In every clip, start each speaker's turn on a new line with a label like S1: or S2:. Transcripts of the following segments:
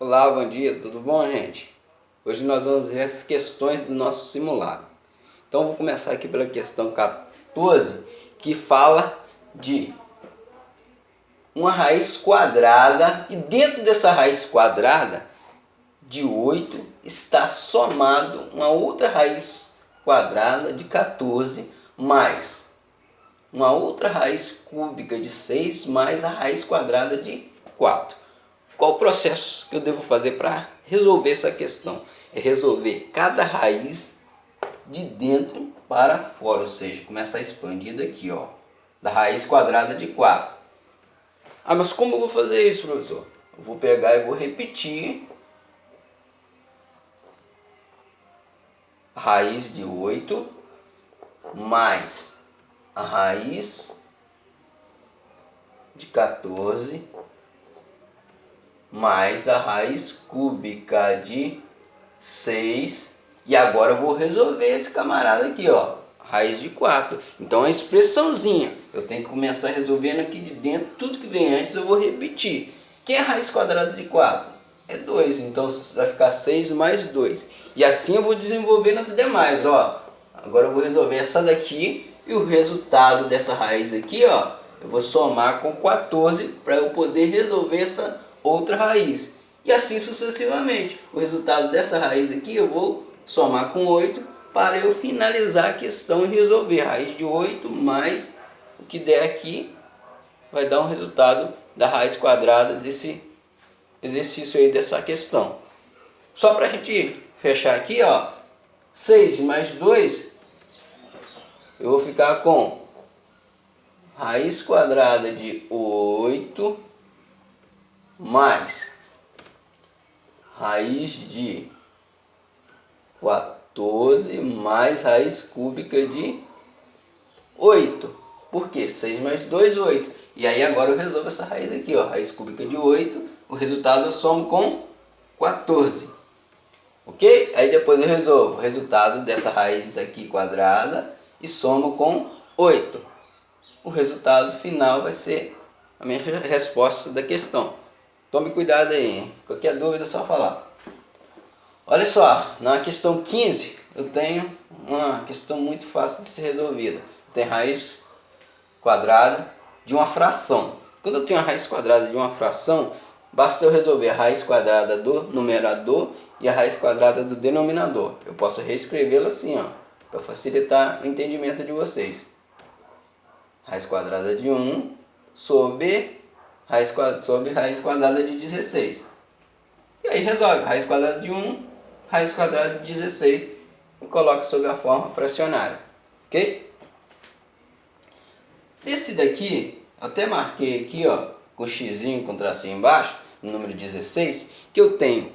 S1: Olá, bom dia, tudo bom, gente? Hoje nós vamos ver as questões do nosso simulado. Então, vou começar aqui pela questão 14, que fala de uma raiz quadrada, e dentro dessa raiz quadrada de 8 está somado uma outra raiz quadrada de 14 mais uma outra raiz cúbica de 6 mais a raiz quadrada de 4. Qual o processo que eu devo fazer para resolver essa questão? É resolver cada raiz de dentro para fora, ou seja, começar a expandir daqui, ó, da raiz quadrada de 4. Ah, mas como eu vou fazer isso, professor? Eu vou pegar e vou repetir a raiz de 8 mais a raiz de 14 mais a raiz cúbica de 6. E agora eu vou resolver esse camarada aqui, ó, raiz de 4. Então a expressãozinha, eu tenho que começar resolvendo aqui de dentro, tudo que vem antes eu vou repetir. Que é a raiz quadrada de 4? É 2, então vai ficar 6 mais 2. E assim eu vou desenvolvendo as demais, ó. Agora eu vou resolver essa daqui e o resultado dessa raiz aqui, ó, eu vou somar com 14 para eu poder resolver essa outra raiz. E assim sucessivamente. O resultado dessa raiz aqui eu vou somar com 8 para eu finalizar a questão e resolver. A raiz de 8 mais o que der aqui vai dar um resultado da raiz quadrada desse exercício aí, dessa questão. Só para a gente fechar aqui, ó, 6 mais 2, eu vou ficar com raiz quadrada de 8 mais raiz de 14 mais raiz cúbica de 8. Por quê? 6 mais 2, 8. E aí agora eu resolvo essa raiz aqui, ó, raiz cúbica de 8. O resultado eu somo com 14. Ok? Aí depois eu resolvo o resultado dessa raiz aqui quadrada e somo com 8. O resultado final vai ser a minha resposta da questão. Tome cuidado aí, hein? Qualquer dúvida é só falar. Olha só, na questão 15 eu tenho uma questão muito fácil de ser resolvida. Tem raiz quadrada de uma fração. Quando eu tenho a raiz quadrada de uma fração, basta eu resolver a raiz quadrada do numerador e a raiz quadrada do denominador. Eu posso reescrevê-la assim, ó, para facilitar o entendimento de vocês. Raiz quadrada de 1 sobre raiz quadrada de 16. E aí resolve raiz quadrada de 1, raiz quadrada de 16 e coloca sob a forma fracionária. Ok? Esse daqui, eu até marquei aqui, ó, com xizinho, com tracinho embaixo, no número 16, que eu tenho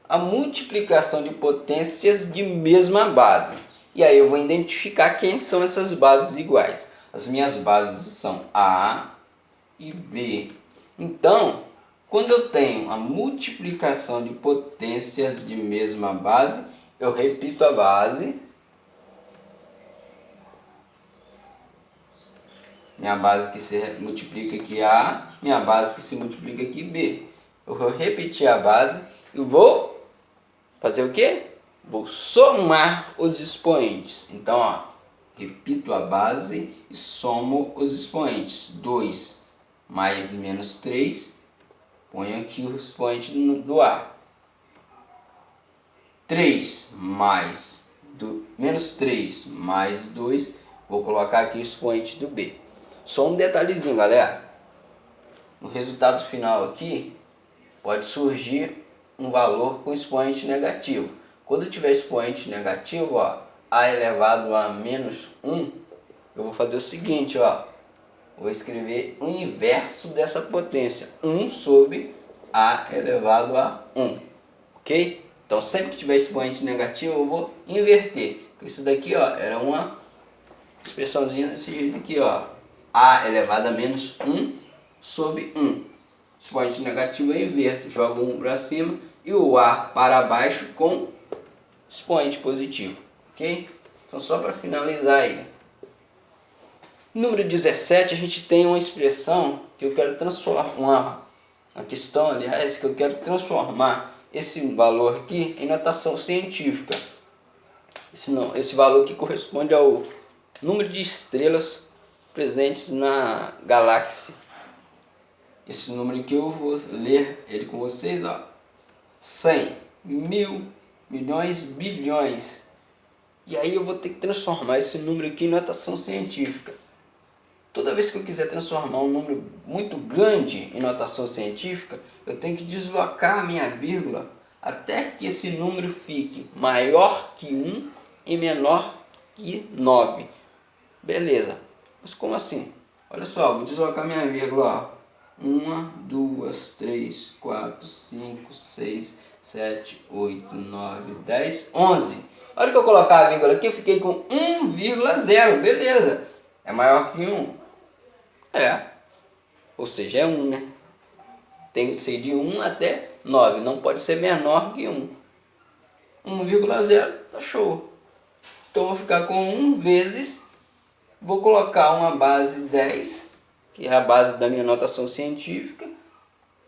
S1: a multiplicação de potências de mesma base. E aí eu vou identificar quem são essas bases iguais. As minhas bases são A e B. Então, quando eu tenho a multiplicação de potências de mesma base, eu repito a base. Minha base que se multiplica aqui A, minha base que se multiplica aqui B. Eu vou repetir a base e vou fazer o quê? Vou somar os expoentes. Então, ó, repito a base e somo os expoentes. 2 mais menos 3, ponho aqui o expoente do A. 3 mais menos 3 mais 2, vou colocar aqui o expoente do B. Só um detalhezinho, galera. No resultado final aqui, pode surgir um valor com expoente negativo. Quando tiver expoente negativo, ó, A elevado a menos 1, eu vou fazer o seguinte, ó. Vou escrever o inverso dessa potência. 1 sobre A elevado a 1. Ok? Então, sempre que tiver expoente negativo, eu vou inverter. Isso daqui, ó, era uma expressãozinha desse jeito aqui, ó. A elevado a menos 1 sobre 1. Expoente negativo eu inverto. Jogo 1 para cima e o A para baixo com expoente positivo. Ok? Então, só para finalizar aí. Número 17, a gente tem uma expressão que eu quero transformar A questão, aliás, que eu quero transformar esse valor aqui em notação científica. Esse valor que corresponde ao número de estrelas presentes na galáxia. Esse número aqui eu vou ler ele com vocês, ó. 100, 1000, milhões, bilhões. E aí eu vou ter que transformar esse número aqui em notação científica. Toda vez que eu quiser transformar um número muito grande em notação científica, eu tenho que deslocar a minha vírgula até que esse número fique maior que 1 e menor que 9. Beleza. Mas como assim? Olha só, vou deslocar minha vírgula. 1, 2, 3, 4, 5, 6, 7, 8, 9, 10, 11. A hora que eu colocar a vírgula aqui, eu fiquei com 1,0. Beleza. É maior que 1? É. Ou seja, é 1, né? Tem que ser de 1 até 9. Não pode ser menor que 1. 1,0 tá show. Então eu vou ficar com 1 vezes. Vou colocar uma base 10, que é a base da minha notação científica.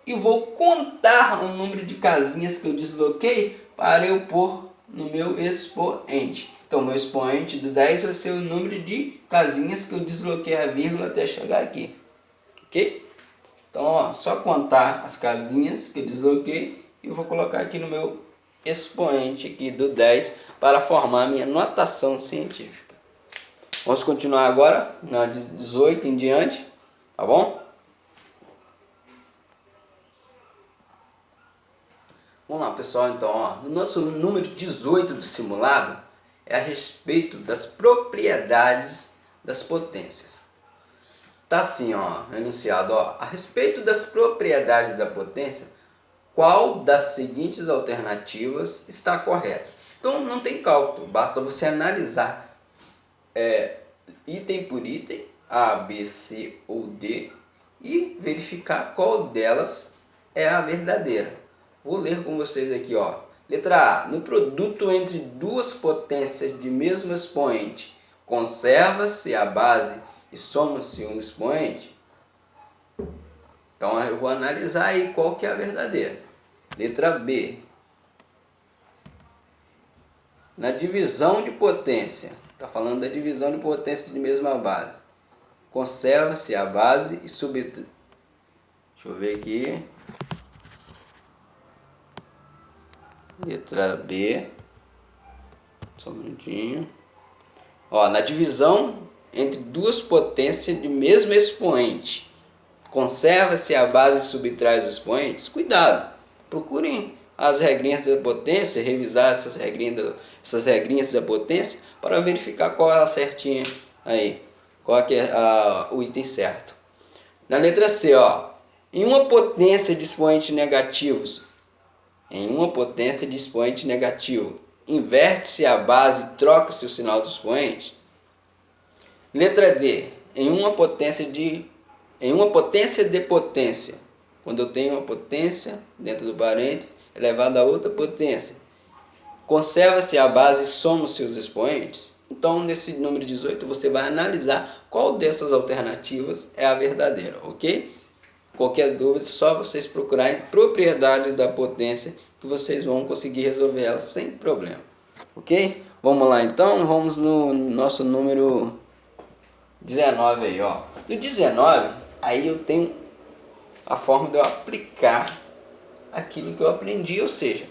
S1: E vou contar o número de casinhas que eu desloquei para eu pôr no meu expoente. Então, meu expoente do 10 vai ser o número de casinhas que eu desloquei a vírgula até chegar aqui. Ok? Então, ó, só contar as casinhas que eu desloquei e vou colocar aqui no meu expoente aqui do 10 para formar a minha notação científica. Vamos continuar agora na 18 em diante, tá bom? Vamos lá, pessoal, então, ó, no nosso número 18 do simulado é a respeito das propriedades das potências. Tá assim, ó, enunciado, ó, a respeito das propriedades da potência, qual das seguintes alternativas está correta? Então não tem cálculo, basta você analisar item por item, A, B, C ou D, e verificar qual delas é a verdadeira. Vou ler com vocês aqui, ó. Letra A. No produto entre duas potências de mesmo expoente, conserva-se a base e soma-se um expoente? Então eu vou analisar aí qual que é a verdadeira. Letra B. Na divisão de potência, está falando da divisão de potência de mesma base. Conserva-se a base e subtrai. Deixa eu ver aqui. Letra B. Só um minutinho. Ó, na divisão entre duas potências de mesmo expoente, conserva-se a base e subtrai os expoentes? Cuidado. Procurem as regrinhas da potência, revisar essas regrinhas da potência para verificar qual é a certinha aí, qual é o item certo. Na letra C, ó, em uma potência de expoentes negativos, inverte-se a base e troca-se o sinal do expoente. Letra D, em uma potência de potência, quando eu tenho uma potência dentro do parênteses elevada a outra potência, conserva-se a base e soma-se os expoentes? Então, nesse número 18, você vai analisar qual dessas alternativas é a verdadeira, ok? Qualquer dúvida, é só vocês procurarem propriedades da potência que vocês vão conseguir resolver ela sem problema, ok? Vamos lá então, vamos no nosso número 19 aí, ó. No 19, aí eu tenho a forma de eu aplicar aquilo que eu aprendi, ou seja,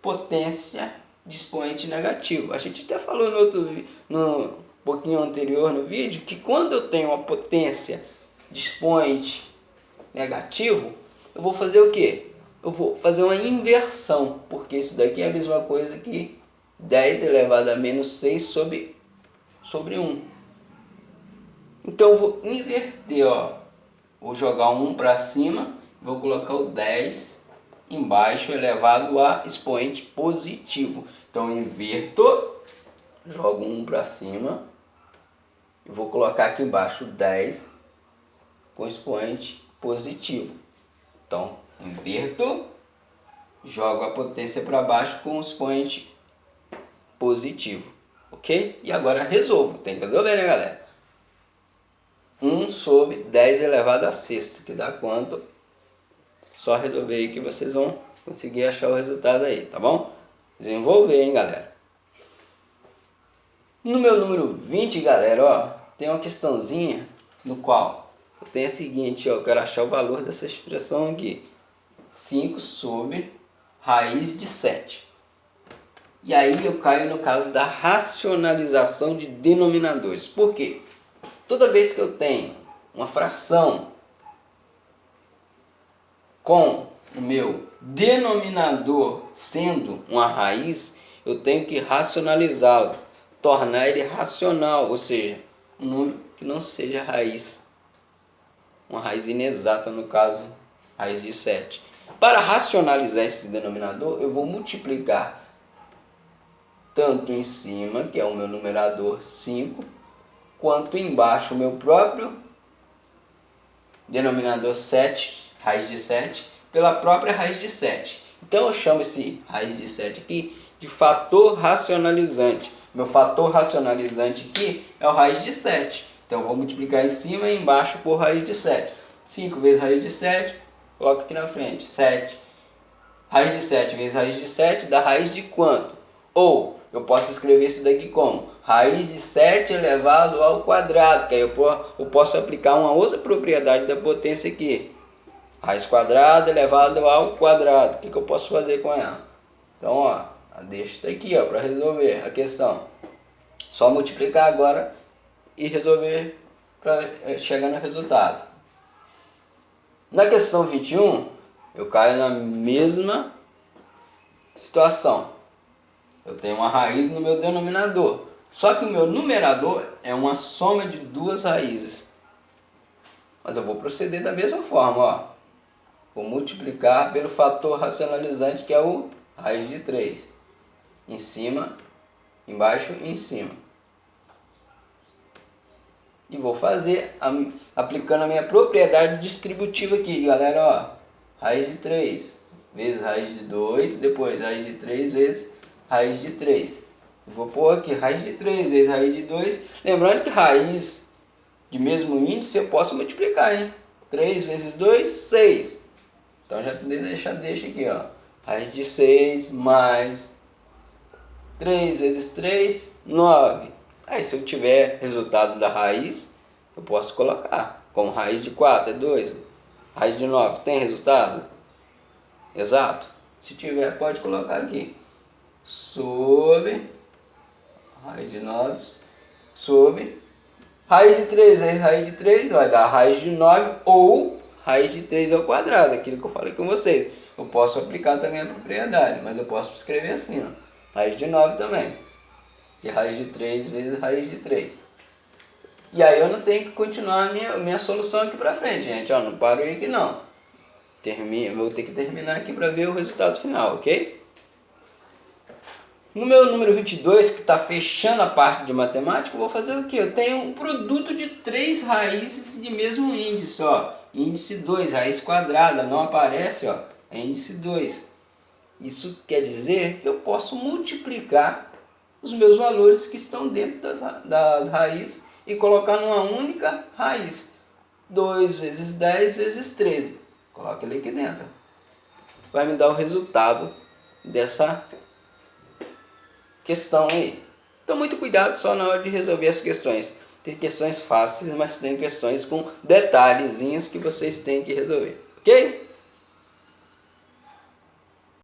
S1: potência de expoente negativo. A gente até falou no pouquinho anterior no vídeo que quando eu tenho uma potência de expoente negativo, eu vou fazer o que? Eu vou fazer uma inversão, porque isso daqui é a mesma coisa que 10 elevado a menos 6 sobre 1. Então eu vou inverter, ó. Vou jogar um 1 para cima, vou colocar o 10 embaixo elevado a expoente positivo. Então eu inverto, jogo um 1 para cima e vou colocar aqui embaixo 10 com expoente positivo. Então inverto, jogo a potência para baixo com expoente positivo, ok? E agora resolvo, tem que resolver, né, galera? 1 sobre 10 elevado a sexta, que dá quanto? Só resolver aí que vocês vão conseguir achar o resultado aí, tá bom? Desenvolver, hein, galera? No meu número 20, galera, ó, tem uma questãozinha no qual eu tenho a seguinte, ó, eu quero achar o valor dessa expressão aqui. 5 sobre raiz de 7. E aí eu caio no caso da racionalização de denominadores. Por quê? Toda vez que eu tenho uma fração com o meu denominador sendo uma raiz, eu tenho que racionalizá-lo, tornar ele racional, ou seja, um número que não seja raiz, uma raiz inexata, no caso, raiz de 7. Para racionalizar esse denominador, eu vou multiplicar tanto em cima, que é o meu numerador 5, quanto embaixo o meu próprio denominador 7, raiz de 7, pela própria raiz de 7. Então eu chamo esse raiz de 7 aqui de fator racionalizante. Meu fator racionalizante aqui é o raiz de 7. Então eu vou multiplicar em cima e embaixo por raiz de 7. 5 vezes raiz de 7, coloco aqui na frente, 7. Raiz de 7 vezes raiz de 7 dá raiz de quanto? Ou eu posso escrever isso daqui como raiz de 7 elevado ao quadrado, que aí eu posso aplicar uma outra propriedade da potência aqui. Raiz quadrada elevado ao quadrado. O que eu posso fazer com ela? Então, ó, deixa isso aqui, ó, para resolver a questão. Só multiplicar agora e resolver para chegar no resultado. Na questão 21, eu caio na mesma situação. Eu tenho uma raiz no meu denominador. Só que o meu numerador é uma soma de duas raízes. Mas eu vou proceder da mesma forma, ó. Vou multiplicar pelo fator racionalizante, que é o raiz de 3. Em cima, embaixo e em cima. E vou fazer, aplicando a minha propriedade distributiva aqui, galera, ó. Raiz de 3 vezes raiz de 2, depois raiz de 3 vezes raiz de 3. Vou pôr aqui raiz de 3 vezes raiz de 2. Lembrando que raiz de mesmo índice eu posso multiplicar, hein? 3 vezes 2, 6. Então já deixa aqui, ó. Raiz de 6 mais 3 vezes 3, 9. Aí se eu tiver resultado da raiz, eu posso colocar. Como raiz de 4 é 2. Raiz de 9 tem resultado? Exato. Se tiver, pode colocar aqui. Sobre raiz de 9 sobre raiz de 3. Aí raiz de 3 vai dar raiz de 9 ou raiz de 3 ao quadrado. Aquilo que eu falei com vocês. Eu posso aplicar também a propriedade, mas eu posso escrever assim, ó. Raiz de 9 também. E raiz de 3 vezes raiz de 3. E aí eu não tenho que continuar a minha solução aqui pra frente, gente. Ó, não paro aí que não. Vou ter que terminar aqui para ver o resultado final, ok? No meu número 22, que está fechando a parte de matemática, eu vou fazer o quê? Eu tenho um produto de 3 raízes de mesmo índice, ó. Índice 2, raiz quadrada, não aparece, ó. É índice 2. Isso quer dizer que eu posso multiplicar os meus valores que estão dentro das raízes e colocar numa única raiz. 2 vezes 10 vezes 13. Coloca ele aqui dentro. Vai me dar o resultado dessa questão aí. Então muito cuidado só na hora de resolver as questões. Tem questões fáceis, mas tem questões com detalhezinhos que vocês têm que resolver. Ok?